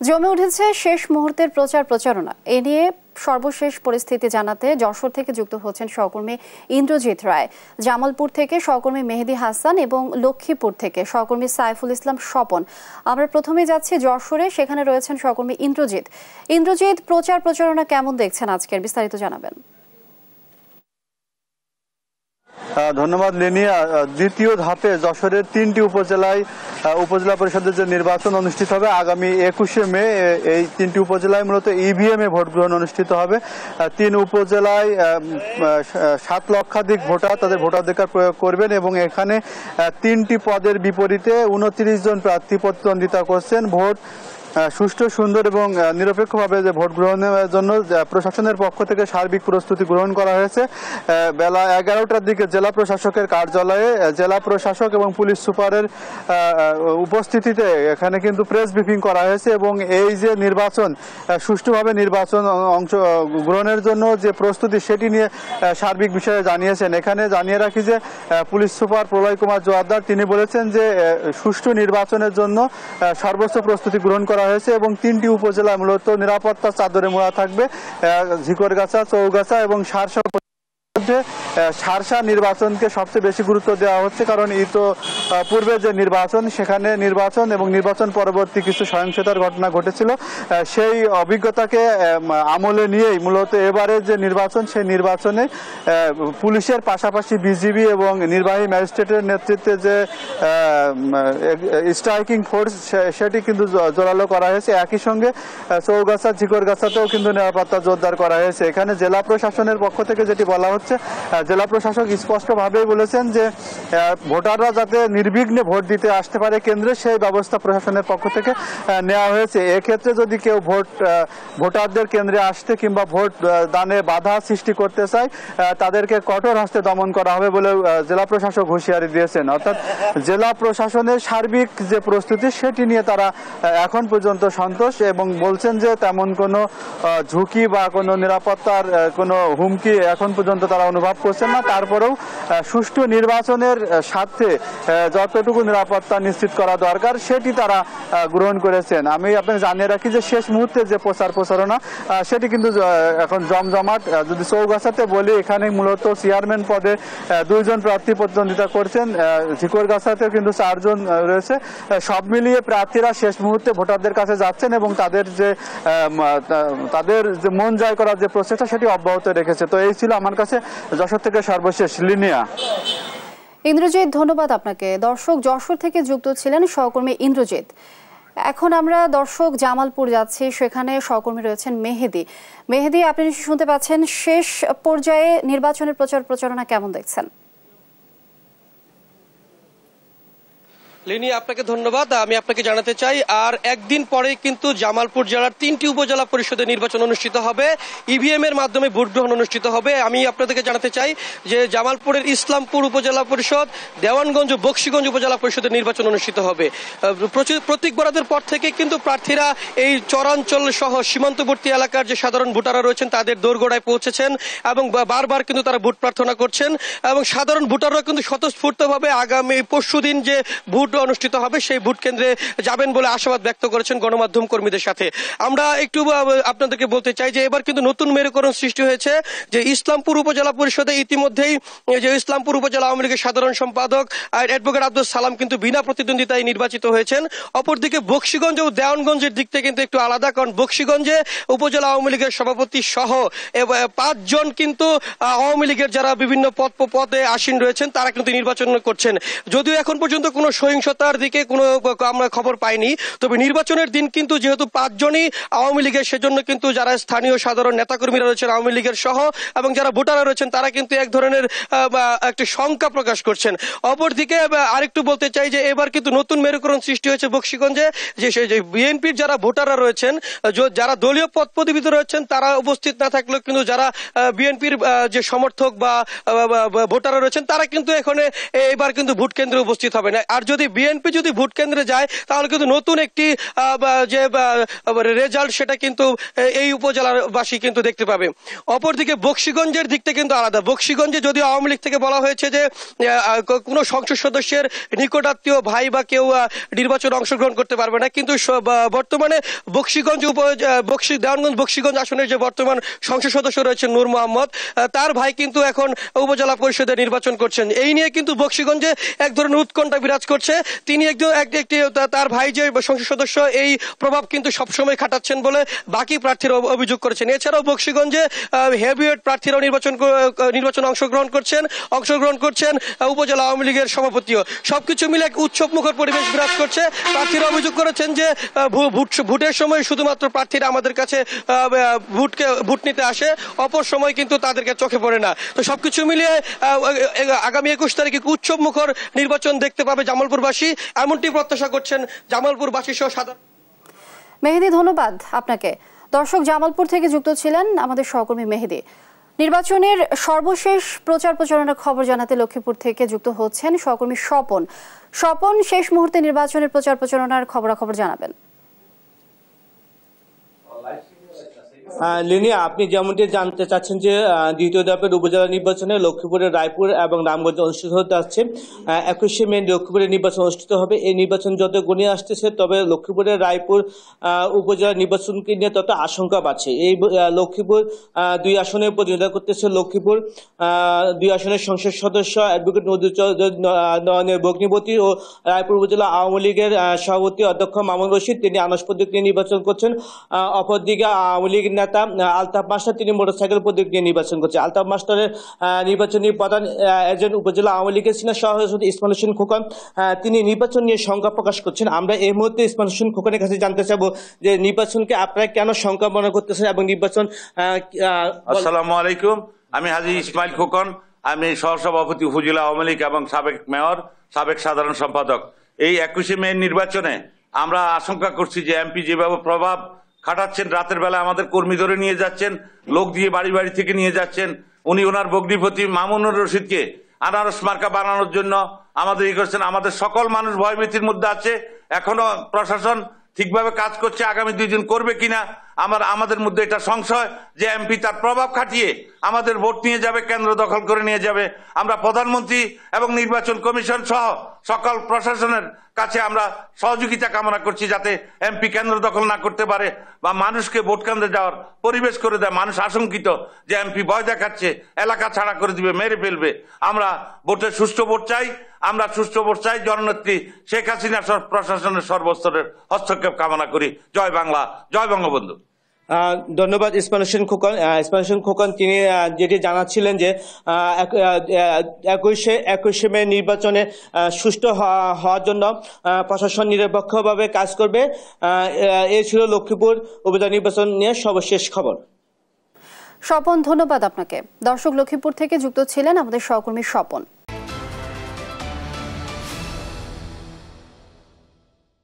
জমে উঠেছে শেষ মুহূর্তের প্রচারণা। এ নিয়ে সর্বশেষ পরিস্থিতি জানাতে যশোর থেকে যুক্ত হচ্ছেন সহকর্মী ইন্দ্রজিৎ রায়, জামালপুর থেকে সহকর্মী মেহেদী হাসান এবং লক্ষ্মীপুর থেকে সহকর্মী সাইফুল ইসলাম স্বপন। আমরা প্রথমে যাচ্ছি যশোরে, সেখানে রয়েছেন সহকর্মী ইন্দ্রজিৎ, প্রচারণা কেমন দেখছেন আজকের, বিস্তারিত জানাবেন। ধন্যবাদ লিনিয়া। দ্বিতীয় ধাপে যশোরের 3টি উপজেলায় উপজেলা পরিষদের যে নির্বাচন অনুষ্ঠিত হবে আগামী 21শে মে, এই 3টি উপজেলায় মূলত ইভিএম এ ভোট গ্রহণ অনুষ্ঠিত হবে। 3 উপজেলায় 7 লক্ষাধিক ভোটার তাদের ভোটাধিকার প্রয়োগ করবেন এবং এখানে 3টি পদের বিপরীতে 29 জন প্রার্থী প্রতিদ্বন্দ্বিতা করছেন। ভোট সুষ্ঠু, সুন্দর এবং নিরপেক্ষভাবে যে ভোট গ্রহণের জন্য প্রশাসনের পক্ষ থেকে সার্বিক প্রস্তুতি গ্রহণ করা হয়েছে। বেলা 11টার দিকে জেলা প্রশাসকের কার্যালয়ে জেলা প্রশাসক এবং পুলিশ সুপারের উপস্থিতিতে এখানে কিন্তু প্রেস ব্রিফিং করা হয়েছে এবং এই যে নির্বাচন সুষ্ঠুভাবে নির্বাচন গ্রহণের জন্য যে প্রস্তুতি সেটি নিয়ে সার্বিক বিষয়ে জানিয়েছেন। এখানে জানিয়ে রাখি যে পুলিশ সুপার প্রলয় কুমার জোয়ারদার তিনি বলেছেন যে সুষ্ঠু নির্বাচনের জন্য সর্বোচ্চ প্রস্তুতি গ্রহণ করা হয়েছে এবং 3টি উপজেলা মূলত নিরাপত্তার চাদরে মোড়া থাকবে। ঝিকরগাছা, চৌগাছা এবং শার্শা নির্বাচনকে সবচেয়ে বেশি গুরুত্ব দেওয়া হচ্ছে, কারণ পূর্বে যে নির্বাচন সেখানে নির্বাচন এবং নির্বাচন পরবর্তী কিছু সহিংসতার ঘটনা ঘটেছিল, সেই অভিজ্ঞতাকে আমলে নিয়েই মূলত এবারে যে নির্বাচন সেই নির্বাচনে পুলিশের পাশাপাশি বিজিবি এবং নির্বাহী ম্যাজিস্ট্রেটের নেতৃত্বে যে স্ট্রাইকিং ফোর্স সেটি কিন্তু জোরালো করা হয়েছে। একই সঙ্গে চৌগাছা, ঝিকরগাছাতেও কিন্তু নিরাপত্তা জোরদার করা হয়েছে। এখানে জেলা প্রশাসনের পক্ষ থেকে যেটি বলা হচ্ছে, জেলা প্রশাসক স্পষ্টভাবেই বলেছেন যে ভোটাররা যাতে নির্বিঘ্নে ভোট দিতে আসতে পারে কেন্দ্রে, সেই ব্যবস্থা প্রশাসনের পক্ষ থেকে নেওয়া হয়েছে। এক্ষেত্রে যদি কেউ ভোটারদের কেন্দ্রে আসতে কিংবা ভোট দানে বাধা সৃষ্টি করতে চায় তাদেরকে কঠোর হস্তে দমন করা হবে বলে জেলা প্রশাসক হুঁশিয়ারি দিয়েছেন। অর্থাৎ জেলা প্রশাসনের সার্বিক যে প্রস্তুতি সেটি নিয়ে তারা এখন পর্যন্ত সন্তোষ এবং বলছেন যে তেমন কোনো ঝুঁকি বা কোনো নিরাপত্তার কোনো হুমকি এখন পর্যন্ত তারা অনুভব করছেন না। তারপরেও সুষ্ঠু নির্বাচনের স্বার্থে যতটুকু নিরাপত্তা নিশ্চিত করা দরকার সেটি তারা গ্রহণ করেছেন। আমি আপনাকে জানিয়ে রাখি যে শেষ মুহূর্তে যে প্রচারণা সেটি কিন্তু এখন জমজমাট। যদি চৌগাছাতে বলি, এখানে মূলত চেয়ারম্যান পদে 2 জন প্রার্থী প্রতিদ্বন্দ্বিতা করছেন, ঝিকরগাছাতেও কিন্তু 4 জন রয়েছে। সব মিলিয়ে প্রার্থীরা শেষ মুহূর্তে ভোটারদের কাছে যাচ্ছেন এবং তাদের যে মন জয় করার যে প্রচেষ্টা সেটি অব্যাহত রেখেছে। তো এই ছিল আমার কাছে যশোর থেকে সর্বশেষ লিনিয়া। ইন্দ্রজিৎ, ধন্যবাদ আপনাকে। দর্শক, যশোর থেকে যুক্ত ছিলেন সহকর্মী ইন্দ্রজিৎ। এখন আমরা দর্শক জামালপুর যাচ্ছি, সেখানে সহকর্মী রয়েছেন মেহেদী, আপনি নিশ্চয়ই শুনতে পাচ্ছেন। শেষ পর্যায়ে নির্বাচনের প্রচারণা কেমন দেখছেন? লিনি, আপনাকে ধন্যবাদ। আমি আপনাকে জানাতে চাই আর একদিন পরে কিন্তু জামালপুর জেলার 3টি উপজেলা পরিষদের নির্বাচন অনুষ্ঠিত হবে, ইভিএম এর মাধ্যমে ভোট গ্রহণ অনুষ্ঠিত হবে। আমি আপনাদেরকে জানাতে চাই যে জামালপুরের ইসলামপুর উপজেলা পরিষদ, দেওয়ানগঞ্জ, বকশীগঞ্জ উপজেলা পরিষদের নির্বাচন অনুষ্ঠিত হবে। প্রতীক বরাদ্দের পর থেকে কিন্তু প্রার্থীরা এই চরাঞ্চল সহ সীমান্তবর্তী এলাকার যে সাধারণ ভোটাররা রয়েছেন তাদের দোরগোড়ায় পৌঁছেছেন এবং বারবার কিন্তু তারা ভোট প্রার্থনা করছেন এবং সাধারণ ভোটাররা কিন্তু স্বতঃস্ফূর্তভাবে আগামী পরশুদিন যে ভোট অনুষ্ঠিত হবে সেই ভোট কেন্দ্রে যাবেন বলে আশাবাদ ব্যক্ত করেছেন গণমাধ্যম কর্মীদের সাথে। আমরা একটু আপনাদেরকে বলতে চাই যে এবার কিন্তু নতুন মেরুকরণ সৃষ্টি হয়েছে যে ইসলামপুর উপজেলা পরিষদে ইতিমধ্যেই যে ইসলামপুর উপজেলা আওয়ামী লীগের সাধারণ সম্পাদক অ্যাডভোকেট আব্দুল সালাম কিন্তু বিনা প্রতিদ্বন্দ্বিতায় নির্বাচিত হয়েছেন। অপরদিকে বকশীগঞ্জ ও দেওয়ানগঞ্জের দিক থেকে কিন্তু একটু আলাদা, কারণ বকশীগঞ্জে উপজেলা আওয়ামী লীগের সভাপতি সহ 5 জন কিন্তু আওয়ামী লীগের যারা বিভিন্ন পদে আসীন রয়েছেন তারা কিন্তু নির্বাচন করছেন। যদিও এখন পর্যন্ত কোনো সহিংসতার দিকে কোনো আমরা খবর পাইনি, তবে নির্বাচনের দিন কিন্তু যেহেতু 5 জনই আওয়ামী লীগের, সেজন্য কিন্তু যারা স্থানীয় সাধারণ নেতাকর্মীরা রয়েছেন আওয়ামী লীগের সহ এবং যারা ভোটাররা রয়েছেন তারা কিন্তু এক ধরনের একটি শঙ্কা প্রকাশ করছেন। অপরদিকে আরেকটু বলতে চাই যে এবার কিন্তু নতুন মেরুকরণ সৃষ্টি হয়েছে বকশীগঞ্জে, যে বিএনপির যারা ভোটাররা রয়েছেন, যারা দলীয় পদ পদবিতে রয়েছেন তারা উপস্থিত না থাকলেও কিন্তু যারা বিএনপির যে সমর্থক বা ভোটাররা রয়েছেন তারা কিন্তু এবার কিন্তু ভোট কেন্দ্রে উপস্থিত হবে না। আর যদি বিএনপি যদি ভোট কেন্দ্রে যায় তাহলে কিন্তু নতুন একটি যে রেজাল্ট সেটা কিন্তু এই উপজেলাবাসী কিন্তু দেখতে পাবে। অপরদিকে বকশীগঞ্জের দিকটা কিন্তু আলাদা। বকশীগঞ্জে যদিও আওয়ামী লীগ থেকে বলা হয়েছে যে কোনো সংসদ সদস্যের নিকটাত্মীয় ভাই বা কেউ নির্বাচনে অংশগ্রহণ করতে পারবে না, কিন্তু বর্তমানে দেওয়ানগঞ্জ বকশীগঞ্জ আসনের যে বর্তমান সংসদ সদস্য রয়েছেন নূর মোহাম্মদ, তার ভাই কিন্তু এখন উপজেলা পরিষদে নির্বাচন করছেন। এই নিয়ে কিন্তু বকশীগঞ্জে এক ধরনের উৎকণ্ঠা বিরাজ করছে। তিনি একটি তার ভাই যে সংসদ সদস্য এই প্রভাব কিন্তু সবসময় খাটাচ্ছেন বলে বাকি প্রার্থীরা অভিযোগ করেছেন। এছাড়াও বকশীগঞ্জে হেভিওয়েট প্রার্থীরাও নির্বাচনে অংশগ্রহণ করছেন উপজেলা আওয়ামী লীগের সভাপতিও। সবকিছু মিলে এক উৎসব মুখর পরিবেশ বিরাজ করছে। প্রার্থীরা অভিযোগ করেছেন যে ভোটের সময় শুধুমাত্র প্রার্থীরা আমাদের কাছে ভোট নিতে আসে, অপর সময় কিন্তু তাদেরকে চোখে পড়ে না। তো সবকিছু মিলিয়ে আগামী 21 তারিখে উৎসব মুখর নির্বাচন দেখতে পাবে জামালপুরবাসী, এমনটি প্রত্যাশা করছেন জামালপুরবাসী সহ সাধারণ। মেহেদী, ধন্যবাদ আপনাকে। দর্শক, জামালপুর থেকে যুক্ত ছিলেন আমাদের সহকর্মী মেহেদী। নির্বাচনের সর্বশেষ প্রচার প্রচারণার খবর জানাতে লক্ষ্মীপুর থেকে যুক্ত হচ্ছেন সহকর্মী স্বপন। স্বপন, শেষ মুহূর্তে নির্বাচনের প্রচার প্রচারণার খবরাখবর জানাবেন। লিনি, আপনি যেমনটি জানতে চাচ্ছেন যে দ্বিতীয় ধাপের উপজেলা নির্বাচনে লক্ষ্মীপুরের রায়পুর এবং রামগঞ্জে অনুষ্ঠিত হতে আসছে। 21শে মে লক্ষ্মীপুরের নির্বাচন অনুষ্ঠিত হবে। এই নির্বাচন যত গণিয়ে আসতেছে তবে লক্ষ্মীপুরের রায়পুর উপজেলা নির্বাচনকে নিয়ে তত আশঙ্কা বাড়ছে। এই লক্ষ্মীপুর 2 আসনে প্রতিনিধিত্ব করতেছে লক্ষ্মীপুর 2 আসনের সংসদ সদস্য অ্যাডভোকেট নদী ভগ্নিপতি ও রায়পুর উপজেলা আওয়ামী লীগের সভাপতি অধ্যক্ষ মামুন রশিদ, তিনি আনাস প্রতীক নিয়ে নির্বাচন করছেন। অপরদিকে আওয়ামী লীগ নেতা আলতাফ মাস্টার, তিনি মোটরসাইকেল প্রতীক নিয়ে নির্বাচন করছে। আলতাফ মাস্টারের নির্বাচনী প্রধান এজেন্ট উপজেলা আওয়ামী লীগের সিনিয়র সভাপতি ইসমাইল হোসেন খোকন, তিনি নির্বাচন নিয়ে শঙ্কা প্রকাশ করছেন। আমরা এই মুহূর্তে ইসমাইল হোসেন খোকনের কাছে জানতে চাবো যে নির্বাচনকে আপনারা কেন শঙ্কা মনে করতেছেন এবং নির্বাচন। আসসালামু আলাইকুম, আমি হাজী ইসমাইল খোকন, আমি সহসভাপতি উপজেলা আওয়ামী লীগ এবং সাবেক মেয়র, সাবেক সাধারণ সম্পাদক। এই 21শে মে নির্বাচনে আমরা আশঙ্কা করছি যে এমপি যেভাবে প্রভাব খাটাচ্ছেন, রাতের বেলা আমাদের কর্মী ধরে নিয়ে যাচ্ছেন, লোক দিয়ে বাড়ি বাড়ি থেকে নিয়ে যাচ্ছেন। উনি ওনার ভগ্নিপতি মামুনুর রশিদকে আনারস মার্কা বানানোর জন্য আমাদের ই করছেন। আমাদের সকল মানুষ ভয়ভীতির মধ্যে আছে। এখনো প্রশাসন ঠিকভাবে কাজ করছে, আগামী 2 দিন করবে কিনা আমাদের মধ্যে এটা সংশয় যে এমপি তার প্রভাব খাটিয়ে আমাদের ভোট নিয়ে যাবে, কেন্দ্র দখল করে নিয়ে যাবে। আমরা প্রধানমন্ত্রী এবং নির্বাচন কমিশন সহ সকল প্রশাসনের কাছে আমরা সহযোগিতা কামনা করছি যাতে এমপি কেন্দ্র দখল না করতে পারে বা মানুষকে ভোট কেন্দ্রে যাওয়ার পরিবেশ করে দেয়। মানুষ আশঙ্কিত যে এমপি ভয় দেখাচ্ছে, এলাকা ছাড়া করে দিবে, মেরে ফেলবে। আমরা সুষ্ঠু ভোট চাই, আমরা সুষ্ঠু ভোট চাই। জননেত্রী শেখ হাসিনা প্রশাসনের সর্বস্তরের হস্তক্ষেপ কামনা করি। জয় বাংলা, জয় বঙ্গবন্ধু। ধন্যবাদ ইসমাইল হোসেন খোকন। ইসমাইল হোসেন খোকন তিনি যেটি জানাচ্ছিলেন যে 21শে মে নির্বাচনে সুষ্ঠু হওয়ার জন্য প্রশাসন নিরপেক্ষভাবে কাজ করবে। এই ছিল লক্ষ্মীপুর উপজেলা নির্বাচন নিয়ে সর্বশেষ খবর। স্বপন, ধন্যবাদ আপনাকে। দর্শক, লক্ষ্মীপুর থেকে যুক্ত ছিলেন আমাদের সহকর্মী স্বপন।